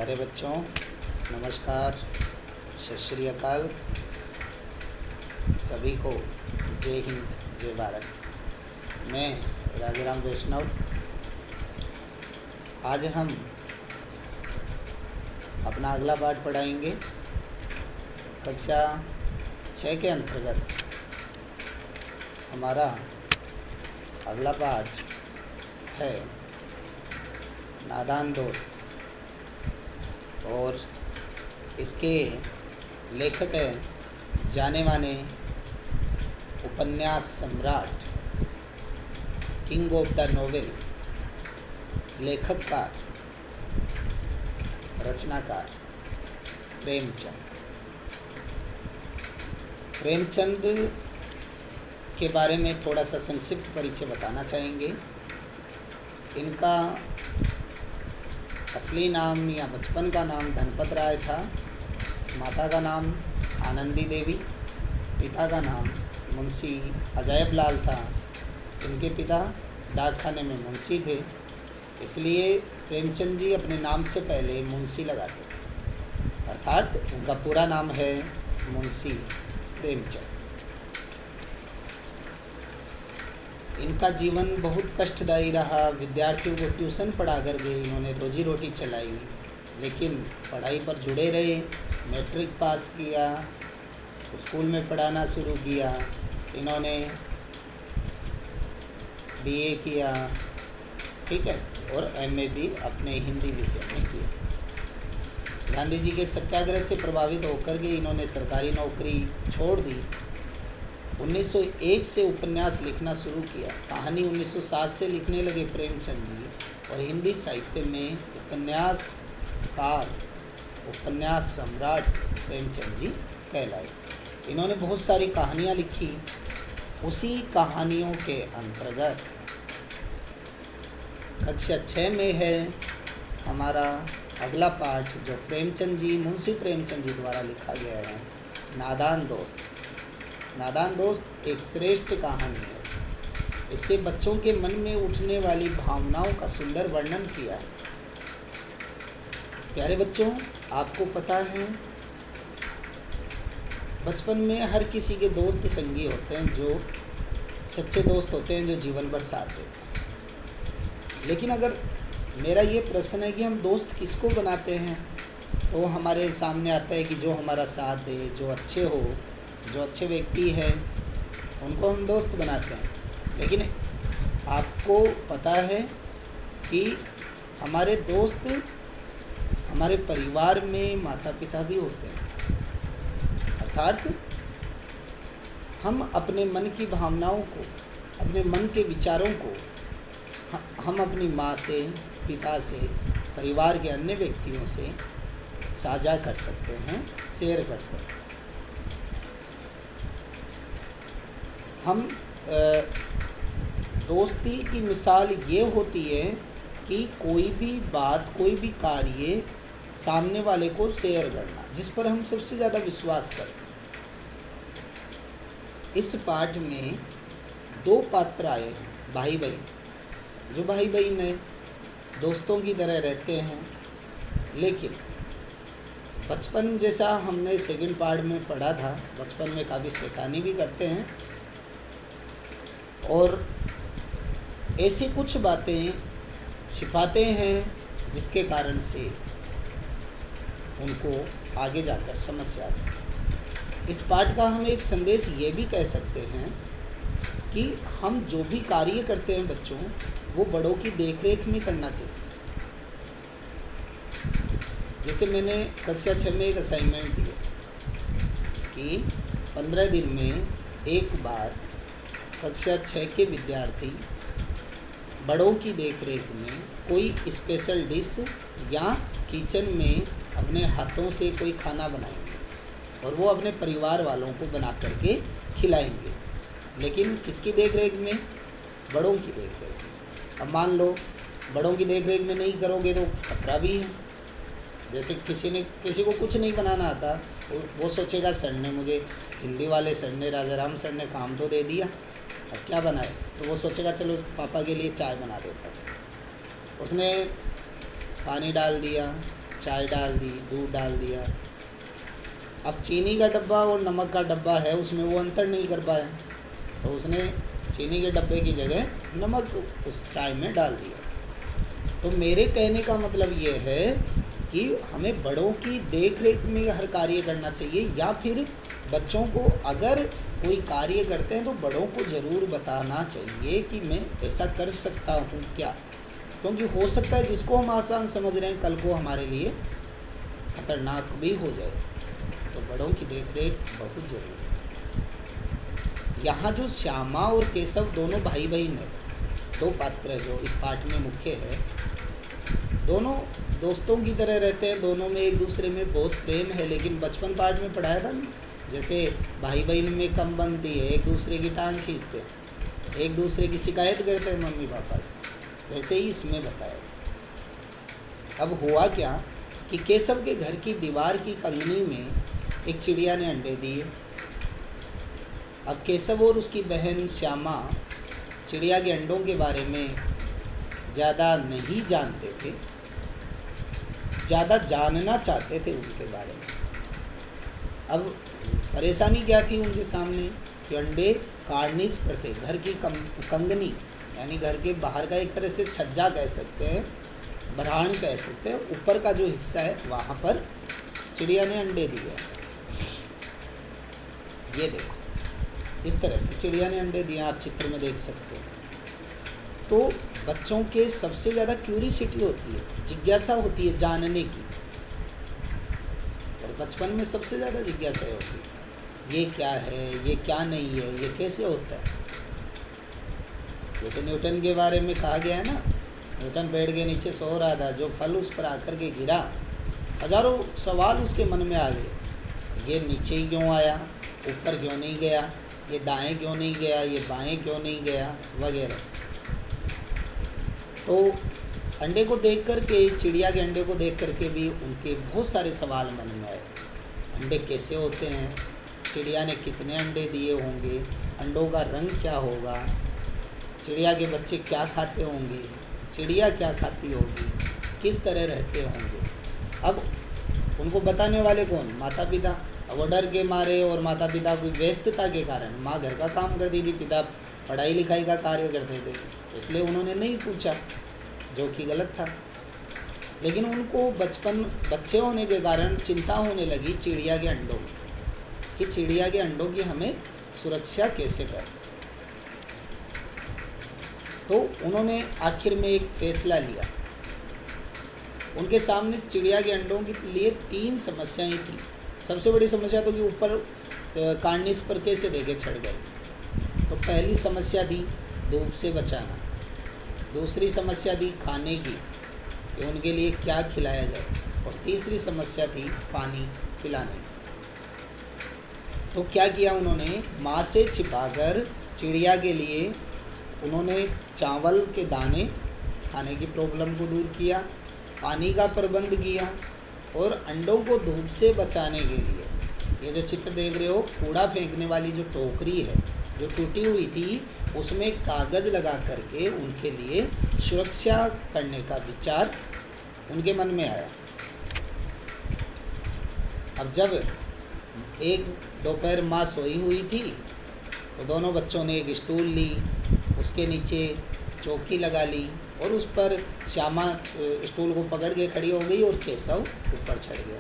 प्यारे बच्चों, नमस्कार, सत श्री अकाल। सभी को जय हिंद, जय भारत। मैं राजाराम वैष्णव। आज हम अपना अगला पाठ पढ़ाएंगे। कक्षा 6 के अंतर्गत हमारा अगला पाठ है नादान दोस्त, और इसके लेखक हैं जाने माने उपन्यास सम्राट, किंग ऑफ द नोवेल, लेखककार, रचनाकार प्रेमचंद। प्रेमचंद के बारे में थोड़ा सा संक्षिप्त परिचय बताना चाहेंगे। इनका असली नाम या बचपन का नाम धनपत राय था। माता का नाम आनंदी देवी, पिता का नाम मुंशी अजायब लाल था। इनके पिता डाकखाने में मुंशी थे, इसलिए प्रेमचंद जी अपने नाम से पहले मुंशी लगाते थे, अर्थात उनका पूरा नाम है मुंशी प्रेमचंद। इनका जीवन बहुत कष्टदायी रहा। विद्यार्थियों को ट्यूशन पढ़ा कर के इन्होंने रोजी रोटी चलाई, लेकिन पढ़ाई पर जुड़े रहे। मैट्रिक पास किया, स्कूल में पढ़ाना शुरू किया। इन्होंने बीए किया, ठीक है, और एमए भी अपने हिंदी विषय में किया। गांधी जी के सत्याग्रह से प्रभावित होकर के इन्होंने सरकारी नौकरी छोड़ दी। 1901 से उपन्यास लिखना शुरू किया। कहानी 1907 से लिखने लगे प्रेमचंद जी, और हिंदी साहित्य में उपन्यासकार, उपन्यास सम्राट प्रेमचंद जी कहलाए। इन्होंने बहुत सारी कहानियाँ लिखी। उसी कहानियों के अंतर्गत कक्षा 6 में है हमारा अगला पाठ, जो प्रेमचंद जी, मुंशी प्रेमचंद जी द्वारा लिखा गया है, नादान दोस्त। नादान दोस्त एक श्रेष्ठ कहानी है। इससे बच्चों के मन में उठने वाली भावनाओं का सुंदर वर्णन किया है। प्यारे बच्चों, आपको पता है बचपन में हर किसी के दोस्त संगी होते हैं, जो सच्चे दोस्त होते हैं, जो जीवन भर साथ देते हैं। लेकिन अगर मेरा ये प्रश्न है कि हम दोस्त किसको बनाते हैं, तो हमारे सामने आता है कि जो हमारा साथ दे, जो अच्छे हो, जो अच्छे व्यक्ति हैं, उनको हम दोस्त बनाते हैं। लेकिन आपको पता है कि हमारे दोस्त हमारे परिवार में माता पिता भी होते हैं। अर्थात हम अपने मन की भावनाओं को, अपने मन के विचारों को हम अपनी माँ से, पिता से, परिवार के अन्य व्यक्तियों से साझा कर सकते हैं, शेयर कर सकते हैं। हम दोस्ती की मिसाल ये होती है कि कोई भी बात, कोई भी कार्य सामने वाले को शेयर करना, जिस पर हम सबसे ज़्यादा विश्वास करते हैं। इस पाठ में 2 पात्र आए हैं, भाई बहन, जो भाई बहन हैं, दोस्तों की तरह रहते हैं। लेकिन बचपन, जैसा हमने सेकंड पार्ट में पढ़ा था, बचपन में काफ़ी शैतानी भी करते हैं, और ऐसी कुछ बातें छिपाते हैं जिसके कारण से उनको आगे जाकर समस्या आती है। इस पाठ का हम एक संदेश ये भी कह सकते हैं कि हम जो भी कार्य करते हैं बच्चों, वो बड़ों की देखरेख में करना चाहिए। जैसे मैंने कक्षा 6 में एक असाइनमेंट दिया कि 15 दिन में एक बार कक्षा 6 के विद्यार्थी बड़ों की देखरेख में कोई स्पेशल डिश या किचन में अपने हाथों से कोई खाना बनाएंगे, और वो अपने परिवार वालों को बना करके खिलाएंगे। लेकिन किसकी देखरेख में? बड़ों की देखरेख में। अब मान लो बड़ों की देखरेख में नहीं करोगे तो खतरा भी है। जैसे किसी को कुछ नहीं बनाना आता, वो सोचेगा सर ने मुझे, हिंदी वाले सर ने, राजाराम सर ने काम तो दे दिया, अब क्या बनाए? तो वो सोचेगा चलो पापा के लिए चाय बना देता हूँ। उसने पानी डाल दिया, चाय डाल दी, दूध डाल दिया। अब चीनी का डब्बा और नमक का डब्बा है, उसमें वो अंतर नहीं कर पाया, तो उसने चीनी के डब्बे की जगह नमक उस चाय में डाल दिया। तो मेरे कहने का मतलब ये है कि हमें बड़ों की देख रेख में हर कार्य करना चाहिए, या फिर बच्चों को अगर कोई कार्य करते हैं तो बड़ों को ज़रूर बताना चाहिए कि मैं ऐसा कर सकता हूँ क्या, क्योंकि हो सकता है जिसको हम आसान समझ रहे हैं कल को हमारे लिए खतरनाक भी हो जाए। तो बड़ों की देख रेख बहुत ज़रूरी है। यहाँ जो श्यामा और केशव दोनों भाई बहन है, दो पात्र जो इस पाठ में मुख्य है, दोनों दोस्तों की तरह रहते हैं, दोनों में एक दूसरे में बहुत प्रेम है। लेकिन बचपन पाठ में पढ़ाया था ना, जैसे भाई बहन में कम बनती है, एक दूसरे की टांग खींचते हैं, एक दूसरे की शिकायत करते हैं मम्मी पापा से, वैसे ही इसमें बताया। अब हुआ क्या कि केशव के घर की दीवार की कंगनी में एक चिड़िया ने अंडे दिए। अब केशव और उसकी बहन श्यामा चिड़िया के अंडों के बारे में ज़्यादा नहीं जानते थे, ज़्यादा जानना चाहते थे उनके बारे में। अब परेशानी क्या थी उनके सामने कि अंडे कार्निस पर थे, घर की कंगनी यानी घर के बाहर का एक तरह से छज्जा कह सकते हैं, बरहान कह सकते हैं, ऊपर का जो हिस्सा है वहाँ पर चिड़िया ने अंडे दिए। ये देखो, इस तरह से चिड़िया ने अंडे दिए, आप चित्र में देख सकते हो। तो बच्चों के सबसे ज़्यादा क्यूरियोसिटी होती है, जिज्ञासा होती है जानने की, और बचपन में सबसे ज़्यादा जिज्ञासा होती है, ये क्या है, ये क्या नहीं है, ये कैसे होता है। जैसे न्यूटन के बारे में कहा गया है ना, न्यूटन पेड़ के नीचे सो रहा था, जो फल उस पर आकर के गिरा, हजारों सवाल उसके मन में आ गए। ये नीचे ही क्यों आया, ऊपर क्यों नहीं गया, ये दाएं क्यों नहीं गया, ये बाएं क्यों नहीं गया, वगैरह। तो अंडे को देख करके, चिड़िया के अंडे को देख करके भी उनके बहुत सारे सवाल मन में आए। अंडे कैसे होते हैं, चिड़िया ने कितने अंडे दिए होंगे, अंडों का रंग क्या होगा, चिड़िया के बच्चे क्या खाते होंगे, चिड़िया क्या खाती होगी, किस तरह रहते होंगे। अब उनको बताने वाले कौन, माता पिता। वो डर के मारे और माता पिता की व्यस्तता के कारण, माँ घर का काम करती थी, पिता पढ़ाई लिखाई का कार्य करते थे, इसलिए उन्होंने नहीं पूछा, जो कि गलत था। लेकिन उनको बच्चे होने के कारण चिंता होने लगी चिड़िया के अंडों की, कि चिड़िया के अंडों की हमें सुरक्षा कैसे करें। तो उन्होंने आखिर में एक फैसला लिया। उनके सामने चिड़िया के अंडों के लिए 3 समस्याएं थी। सबसे बड़ी समस्या तो कि ऊपर कार्निस पर कैसे देके चढ़ गए। तो पहली समस्या थी धूप से बचाना, दूसरी समस्या थी खाने की कि उनके लिए क्या खिलाया जाए, और तीसरी समस्या थी पानी पिलाने की। तो क्या किया उन्होंने, माँ से छिपाकर चिड़िया के लिए उन्होंने चावल के दाने, खाने की प्रॉब्लम को दूर किया, पानी का प्रबंध किया, और अंडों को धूप से बचाने के लिए ये जो चित्र देख रहे हो, कूड़ा फेंकने वाली जो टोकरी है जो टूटी हुई थी, उसमें कागज़ लगा करके उनके लिए सुरक्षा करने का विचार उनके मन में आया। अब जब एक दोपहर माँ सोई हुई थी, तो दोनों बच्चों ने एक स्टूल ली, उसके नीचे चौकी लगा ली, और उस पर श्यामा स्टूल को पकड़ के खड़ी हो गई और केशव ऊपर चढ़ गया।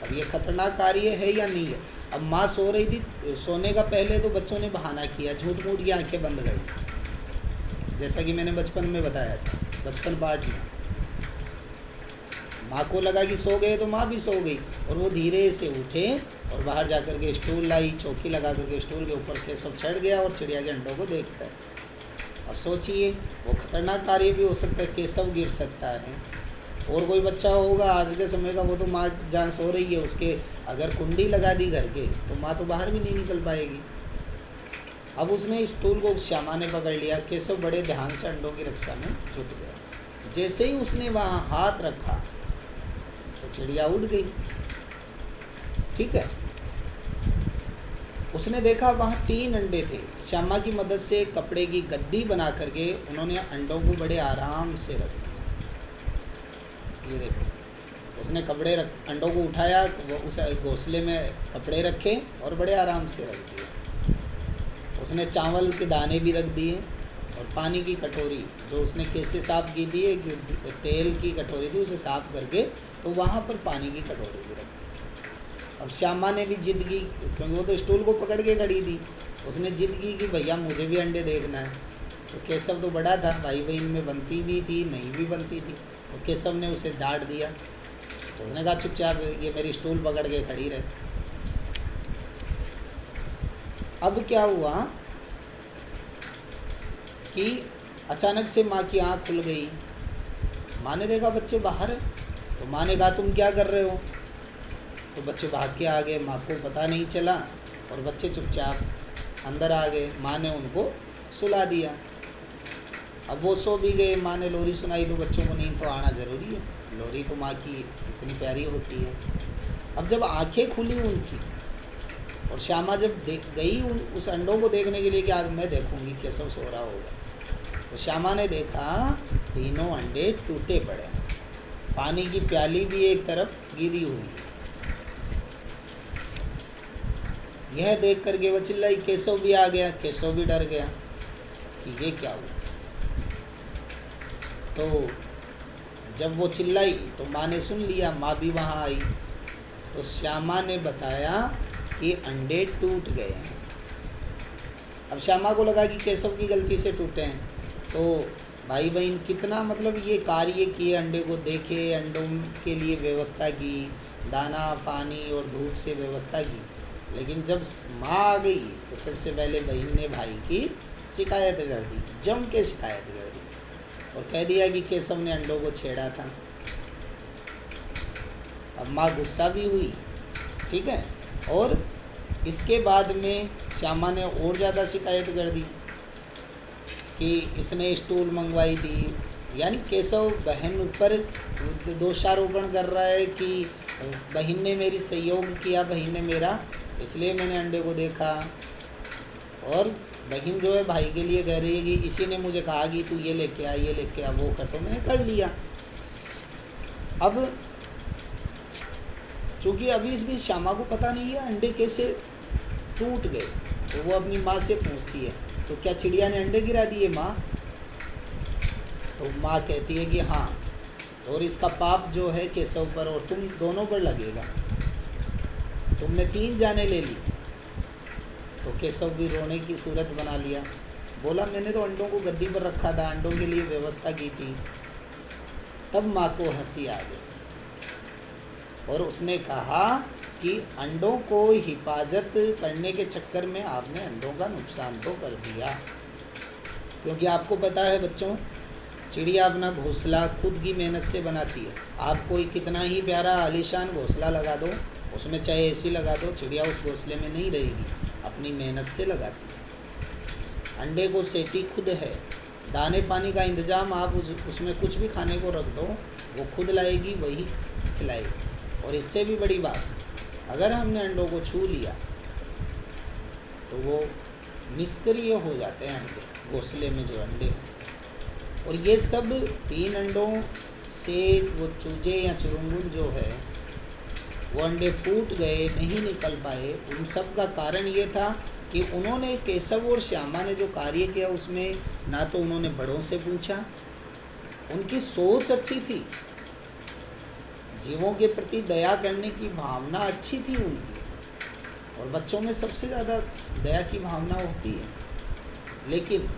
अब ये खतरनाक कार्य है या नहीं है। अब माँ सो रही थी, सोने का पहले तो बच्चों ने बहाना किया, झूठ मूठ की आंखें बंद गई, जैसा कि मैंने बचपन में बताया था, बचपन पाठ में। माँ को लगा कि सो गए, तो माँ भी सो गई, और वो धीरे से उठे और बाहर जा कर के स्टूल लाई, चौकी लगा करके स्टूल के ऊपर केशव चढ़ गया और चिड़िया के अंडों को देखता है। अब सोचिए, वो खतरनाक कार्य भी हो सकता है, केशव गिर सकता है, और कोई बच्चा होगा आज के समय का, वो तो माँ जहाँ सो रही है उसके अगर कुंडी लगा दी घर के, तो माँ तो बाहर भी नहीं निकल पाएगी। अब उसने स्टूल को श्यामा ने पकड़ लिया, केशव बड़े ध्यान से अंडों की रक्षा में जुट गया। जैसे ही उसने वहाँ हाथ रखा तो चिड़िया उड़ गई। ठीक है, उसने देखा वहाँ 3 अंडे थे। श्यामा की मदद से कपड़े की गद्दी बना करके उन्होंने अंडों को बड़े आराम से रख दिया। ये देखो, उसने अंडों को उठाया, वो उस घोंसले में कपड़े रखे और बड़े आराम से रख दिए। उसने चावल के दाने भी रख दिए और पानी की कटोरी जो उसने कैसे साफ़ की थी, एक तेल की कटोरी थी उसे साफ़ करके, तो वहाँ पर पानी की कटोरी भी रख दी। अब श्यामा ने भी जिद की, क्योंकि वो तो स्टूल को पकड़ के खड़ी थी, उसने जिद की कि भैया मुझे भी अंडे देखना है। तो केशव तो बड़ा था, भाई बहन में बनती भी थी नहीं भी बनती थी, तो केशव ने उसे डांट दिया। तो उसने कहा चुपचाप ये मेरी स्टूल पकड़ के खड़ी रहे। अब क्या हुआ कि अचानक से माँ की आँख खुल गई। माँ ने देखा बच्चे बाहर है, तो माँ ने कहा तुम क्या कर रहे हो? तो बच्चे भाग के आ गए, माँ को पता नहीं चला और बच्चे चुपचाप अंदर आ गए। माँ ने उनको सुला दिया। अब वो सो भी गए, माँ ने लोरी सुनाई, तो बच्चों को नींद तो आना ज़रूरी है, लोरी तो माँ की इतनी प्यारी होती है। अब जब आंखें खुली उनकी और श्यामा जब गई उस अंडों को देखने के लिए कि आज मैं देखूंगी केशव सो रहा होगा, तो श्यामा ने देखा तीनों अंडे टूटे पड़े, पानी की प्याली भी एक तरफ गिरी हुई। यह देख करके वो चिल्लाई, केशव भी आ गया। केशव भी डर गया कि ये क्या हुआ। तो जब वो चिल्लाई तो माँ ने सुन लिया, माँ भी वहाँ आई। तो श्यामा ने बताया कि अंडे टूट गए हैं। अब श्यामा को लगा कि केशव की गलती से टूटे हैं, तो भाई बहन कितना मतलब ये कार्य किए, अंडे को देखे, अंडों के लिए व्यवस्था की, दाना पानी और धूप से व्यवस्था की। लेकिन जब माँ आ गई तो सबसे पहले बहन ने भाई की शिकायत कर दी, जम के शिकायत कर दी और कह दिया कि केशव ने अंडों को छेड़ा था। अब माँ गुस्सा भी हुई, ठीक है, और इसके बाद में श्यामा ने और ज़्यादा शिकायत कर दी कि इसने स्टूल मंगवाई थी। यानी केशव बहन पर दोषारोपण कर रहा है कि बहन ने मेरी सहयोग किया, बहन ने मेरा, इसलिए मैंने अंडे को देखा। और बहन जो है भाई के लिए कह रही है कि इसी ने मुझे कहा कि तू ये लेके आ, ये लेके आ, वो कर, तो मैंने कर लिया। अब चूँकि अभी इस बीच श्यामा को पता नहीं है अंडे कैसे टूट गए, तो वो अपनी माँ से पूछती है, तो क्या चिड़िया ने अंडे गिरा दिए माँ? तो माँ कहती है कि हाँ, और इसका पाप जो है केशव पर और तुम दोनों पर लगेगा, तुमने 3 जाने ले ली। तो केशव भी रोने की सूरत बना लिया, बोला मैंने तो अंडों को गद्दी पर रखा था, अंडों के लिए व्यवस्था की थी। तब माँ को हंसी आ गई और उसने कहा कि अंडों को हिफाजत करने के चक्कर में आपने अंडों का नुकसान तो कर दिया। क्योंकि आपको पता है बच्चों, चिड़िया अपना घोंसला खुद की मेहनत से बनाती है। आप कोई कितना ही प्यारा आलीशान घोंसला लगा दो, उसमें चाहे एसी लगा दो, चिड़िया उस घोंसले में नहीं रहेगी, अपनी मेहनत से लगाती है। अंडे को सेती खुद है, दाने पानी का इंतज़ाम आप उसमें कुछ भी खाने को रख दो, वो खुद लाएगी, वही खिलाएगी। और इससे भी बड़ी बात, अगर हमने अंडों को छू लिया तो वो निष्क्रिय हो जाते हैं अंडे, घोंसले में जो अंडे हैं। और ये सब 3 अंडों से वो चूजे या चुरुंगुन जो है वो अंडे फूट गए, नहीं निकल पाए। उन सब का कारण ये था कि उन्होंने, केशव और श्यामा ने जो कार्य किया उसमें ना तो उन्होंने बड़ों से पूछा, उनकी सोच अच्छी थी, जीवों के प्रति दया करने की भावना अच्छी थी उनकी, और बच्चों में सबसे ज़्यादा दया की भावना होती है, लेकिन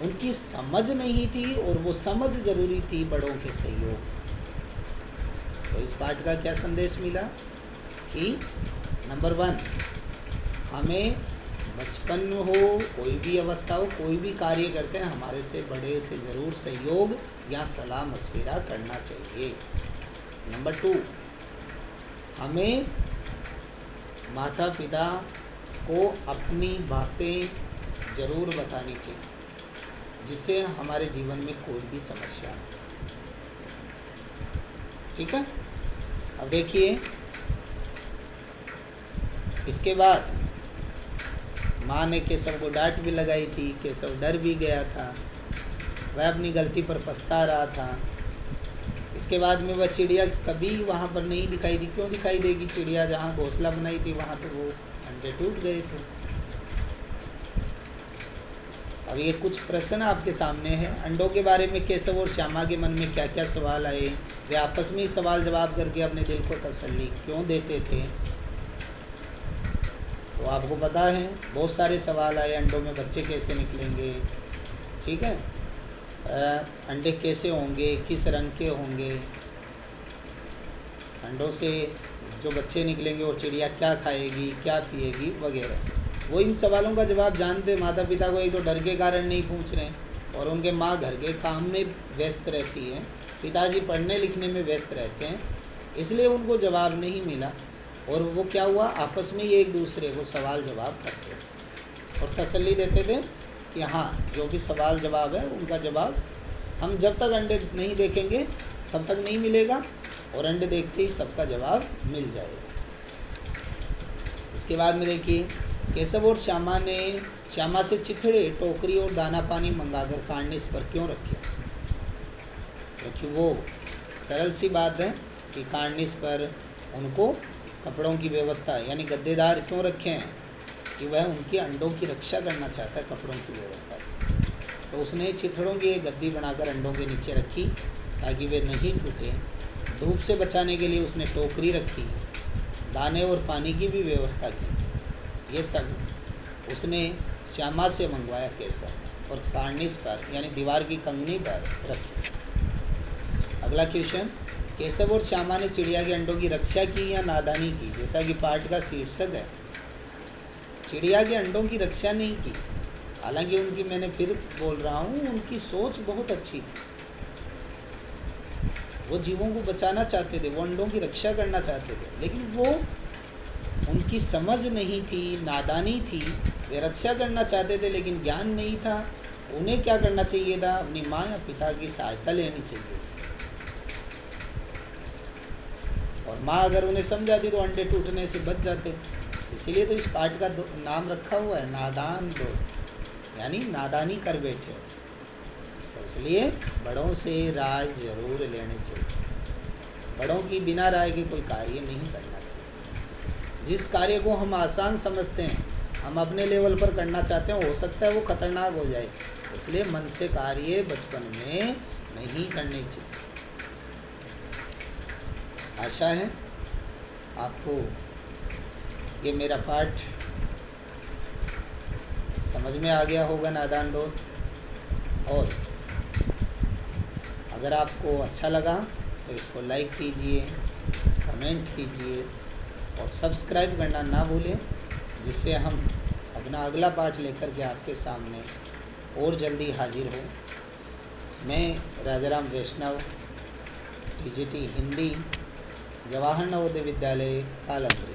उनकी समझ नहीं थी, और वो समझ ज़रूरी थी बड़ों के सहयोग से। तो इस पाठ का क्या संदेश मिला कि नंबर 1, हमें बचपन में हो, कोई भी अवस्था हो, कोई भी कार्य करते हैं, हमारे से बड़े से ज़रूर सहयोग या सलाह मशविरा करना चाहिए। नंबर 2, हमें माता पिता को अपनी बातें ज़रूर बतानी चाहिए, जिससे हमारे जीवन में कोई भी समस्या नहीं। ठीक है, अब देखिए इसके बाद माँ ने केशव को डांट भी लगाई थी, केशव डर भी गया था, वह अपनी गलती पर पछता रहा था। इसके बाद में वह चिड़िया कभी वहाँ पर नहीं दिखाई दी। क्यों दिखाई देगी? चिड़िया जहाँ घोंसला बनाई थी वहाँ तो वो अंडे टूट गए थे। अब ये कुछ प्रश्न आपके सामने है। अंडों के बारे में केशव और श्यामा के मन में क्या क्या सवाल आए, वे आपस में ही सवाल जवाब करके अपने दिल को तसल्ली क्यों देते थे? तो आपको पता है बहुत सारे सवाल आए। अंडों में बच्चे कैसे निकलेंगे, ठीक है, अंडे कैसे होंगे, किस रंग के होंगे, अंडों से जो बच्चे निकलेंगे और चिड़िया क्या खाएगी, क्या पिएगी वगैरह। वो इन सवालों का जवाब जानते माता पिता को एक तो डर के कारण नहीं पूछ रहे हैं, और उनके माँ घर के काम में व्यस्त रहती है, पिताजी पढ़ने लिखने में व्यस्त रहते हैं, इसलिए उनको जवाब नहीं मिला। और वो क्या हुआ, आपस में ही एक दूसरे को सवाल जवाब करते थे और तसल्ली देते थे कि हाँ जो भी सवाल जवाब है उनका जवाब हम जब तक अंडे नहीं देखेंगे तब तक नहीं मिलेगा, और अंडे देखते ही सबका जवाब मिल जाएगा। इसके बाद में देखिए, केशव और श्यामा से चिथड़े, टोकरी और दाना पानी मंगाकर कार्निस पर क्यों रखे? क्योंकि वो सरल सी बात है कि कार्निस पर उनको कपड़ों की व्यवस्था यानी गद्देदार क्यों रखे हैं कि वह उनकी अंडों की रक्षा करना चाहता है कपड़ों की व्यवस्था से। तो उसने चिथड़ों की एक गद्दी बनाकर अंडों के नीचे रखी ताकि वे नहीं टूटे। धूप से बचाने के लिए उसने टोकरी रखी, दाने और पानी की भी व्यवस्था की। ये सब उसने श्यामा से मंगवाया केशव, और कार्निस पर यानी दीवार की कंगनी पर रखी। अगला क्वेश्चन, केशव और श्यामा ने चिड़िया के अंडों की रक्षा की या नादानी की? जैसा कि पाठ का शीर्षक है, चिड़िया के अंडों की रक्षा नहीं की। हालांकि उनकी, मैंने फिर बोल रहा हूँ, उनकी सोच बहुत अच्छी थी। वो जीवों को बचाना चाहते थे, वो अंडों की रक्षा करना चाहते थे, लेकिन वो उनकी समझ नहीं थी, नादानी थी। वे रक्षा करना चाहते थे लेकिन ज्ञान नहीं था। उन्हें क्या करना चाहिए था? अपनी माँ या पिता की सहायता लेनी चाहिए थी, और माँ अगर उन्हें समझाती तो अंडे टूटने से बच जाते। इसीलिए तो इस पाठ का नाम रखा हुआ है नादान दोस्त, यानी नादानी कर बैठे। तो इसलिए बड़ों से राय जरूर लेनी चाहिए। बड़ों की बिना राय के कोई कार्य नहीं करना चाहिए। जिस कार्य को हम आसान समझते हैं, हम अपने लेवल पर करना चाहते हैं, हो सकता है वो खतरनाक हो जाए। इसलिए मन से कार्य बचपन में नहीं करने चाहिए। आशा है आपको ये मेरा पाठ समझ में आ गया होगा नादान दोस्त। और अगर आपको अच्छा लगा तो इसको लाइक कीजिए, कमेंट कीजिए और सब्सक्राइब करना ना भूलें, जिससे हम अपना अगला पाठ लेकर के आपके सामने और जल्दी हाजिर हो। मैं राजाराम वैष्णव, टीजीटी हिंदी, जवाहर नवोदय विद्यालय कालंत्री।